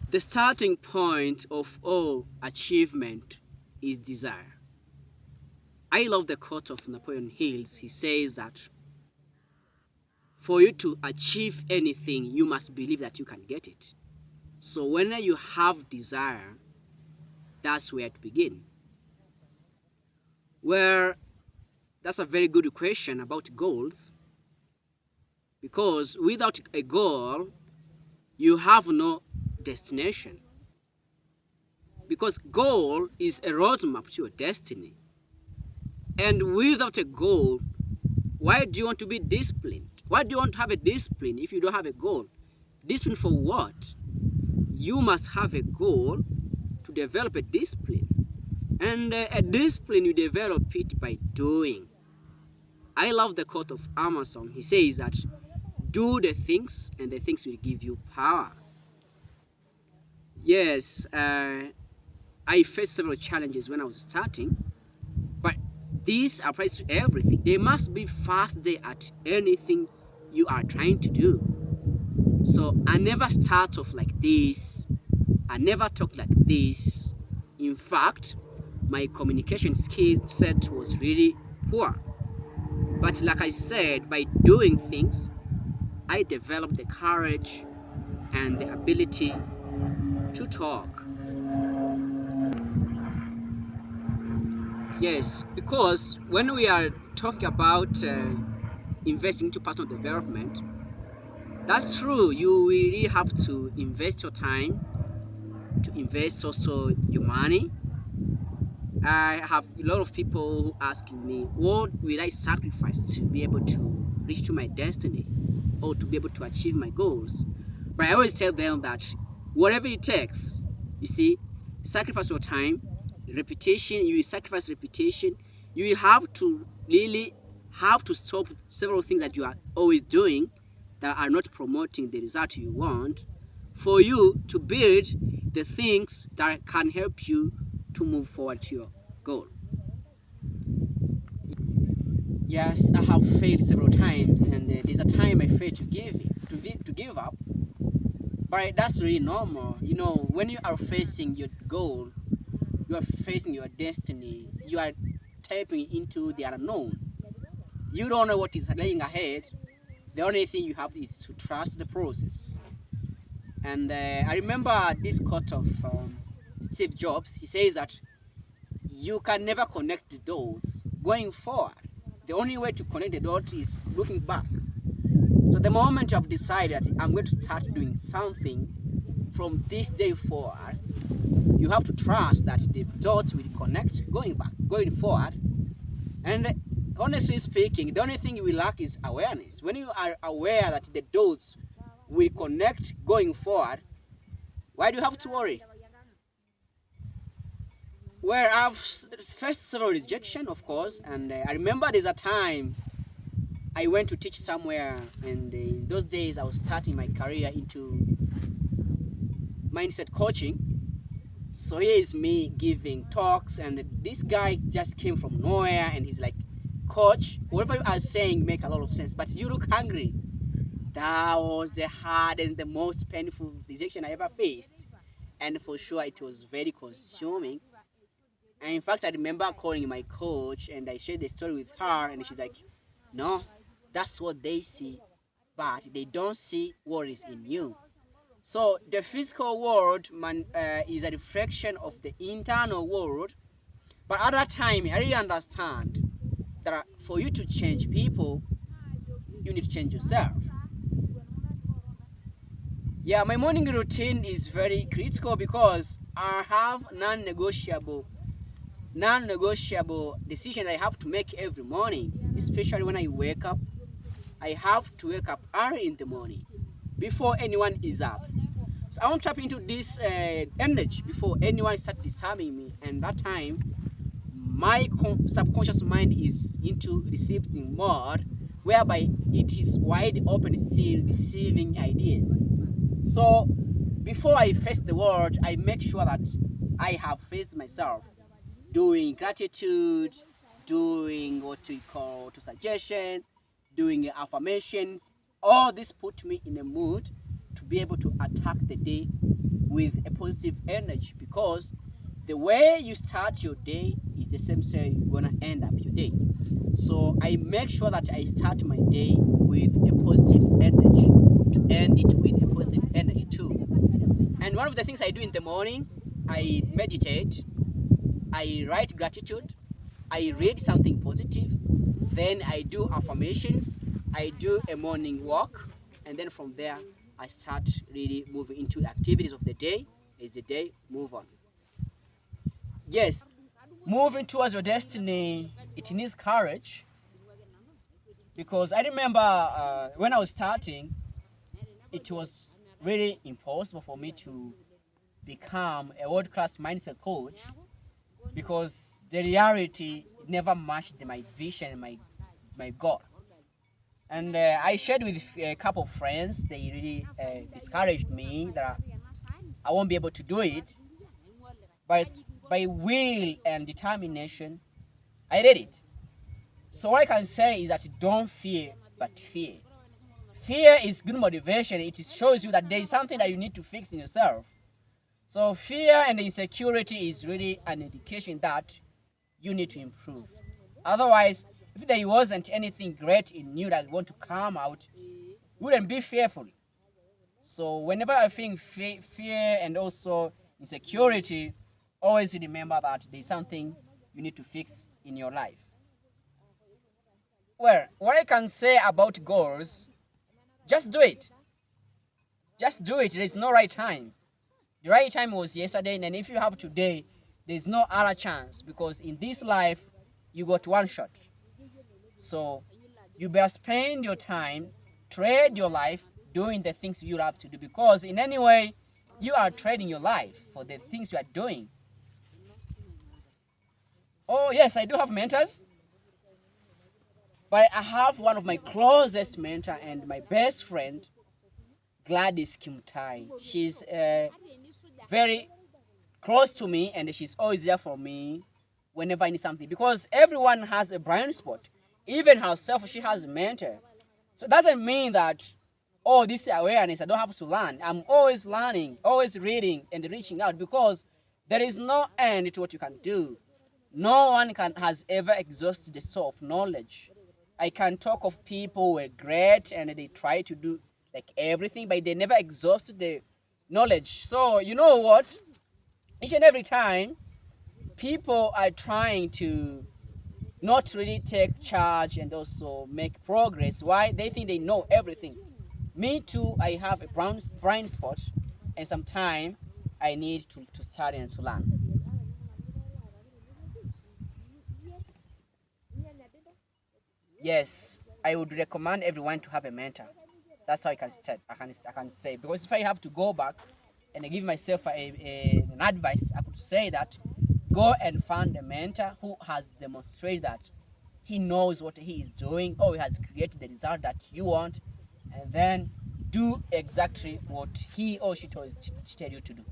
The starting point of all achievement is desire. I love the quote of Napoleon Hill. He says that for you to achieve anything, you must believe that you can get it. So when you have desire, that's where to begin. Where that's a very good question about goals, because without a goal, you have no destination. Because goal is a roadmap to your destiny. And without a goal, why do you want to be disciplined? Why do you want to have a discipline if you don't have a goal? Discipline for what? You must have a goal to develop a discipline. And a discipline, you develop it by doing. I love the quote of Amazon. He says that do the things and the things will give you power. Yes, I faced several challenges when I was starting, but these applies to everything. There must be fast day at anything you are trying to do. So I never start off like this. I never talk like this. In fact, my communication skill set was really poor. But like I said, by doing things, I developed the courage and the ability to talk. Yes, because when we are talking about investing into personal development, that's true. You really have to invest your time, to invest also your money. I have a lot of people who asking me, what will I sacrifice to be able to reach to my destiny or to be able to achieve my goals? But I always tell them that whatever it takes, you see, sacrifice your time, reputation, you will sacrifice reputation. You will have to really have to stop several things that you are always doing that are not promoting the result you want for you to build the things that can help you to move forward to your goal. Yes, I have failed several times, and there's a time I failed to give up. But that's really normal. You know, when you are facing your goal, you are facing your destiny. You are tapping into the unknown. You don't know what is laying ahead. The only thing you have is to trust the process. And I remember this quote of Steve Jobs. He says that you can never connect the dots going forward. The only way to connect the dots is looking back. So the moment you have decided that I'm going to start doing something from this day forward, you have to trust that the dots will connect going back, going forward. And honestly speaking, the only thing you will lack is awareness. When you are aware that the dots will connect going forward, why do you have to worry? Where I've faced several rejection, of course, and I remember there's a time I went to teach somewhere, and in those days I was starting my career into mindset coaching. So here is me giving talks, and this guy just came from nowhere, and he's like, "Coach, whatever you are saying make a lot of sense, but you look hungry." That was the hard and the most painful rejection I ever faced, and for sure it was very consuming. And in fact, I remember calling my coach and I shared the story with her, and she's like, "No, that's what they see, but they don't see what is in you." So the physical world is a reflection of the internal world. But at that time, I really understand that for you to change people, you need to change yourself. Yeah, my morning routine is very critical because I have non-negotiable decision I have to make every morning, especially when I wake up. I have to wake up early in the morning before anyone is up. So I want to tap into this energy before anyone starts disturbing me. And that time, my subconscious mind is into receiving mode, whereby it is wide open, still receiving ideas. So before I face the world, I make sure that I have faced myself, doing gratitude, doing what we call to suggestion, doing affirmations. All this put me in a mood to be able to attack the day with a positive energy, because the way you start your day is the same way you're gonna end up your day. So I make sure that I start my day with a positive energy to end it with a positive energy too. And one of the things I do in the morning, I meditate, I write gratitude, I read something positive, then I do affirmations, I do a morning walk, and then from there I start really moving into activities of the day as the day move on. Yes, moving towards your destiny, it needs courage, because I remember when I was starting, it was really impossible for me to become a world-class mindset coach, because the reality never matched my vision and my goal. And I shared with a couple of friends. They really discouraged me that I won't be able to do it. But by will and determination, I did it. So what I can say is that don't fear, but fear. Fear is good motivation. It shows you that there is something that you need to fix in yourself. So fear and insecurity is really an indication that you need to improve. Otherwise, if there wasn't anything great in you that want to come out, you wouldn't be fearful. So whenever I think fear and also insecurity, always remember that there's something you need to fix in your life. Well, what I can say about goals, just do it. Just do it. There's no right time. The right time was yesterday, and if you have today, there's no other chance, because in this life, you got one shot. So you better spend your time, trade your life, doing the things you love to do, because in any way, you are trading your life for the things you are doing. Oh yes, I do have mentors, but I have one of my closest mentor and my best friend, Gladys Kimtai. She's very close to me, and she's always there for me whenever I need something, because everyone has a blind spot. Even herself, she has a mentor. So it doesn't mean that, oh, this is awareness, I don't have to learn. I'm always learning, always reading and reaching out, because there is no end to what you can do. No one has ever exhausted the source of knowledge. I can talk of people who were great and they try to do like everything, but they never exhausted the knowledge. So you know what? Each and every time, people are trying to not really take charge and also make progress. Why? They think they know everything. Me too, I have a blind spot, and sometimes I need to study and to learn. Yes, I would recommend everyone to have a mentor. That's how I can start. I can say, because if I have to go back and I give myself an advice, I could say that go and find a mentor who has demonstrated that he knows what he is doing, or he has created the result that you want, and then do exactly what he or she told you to do.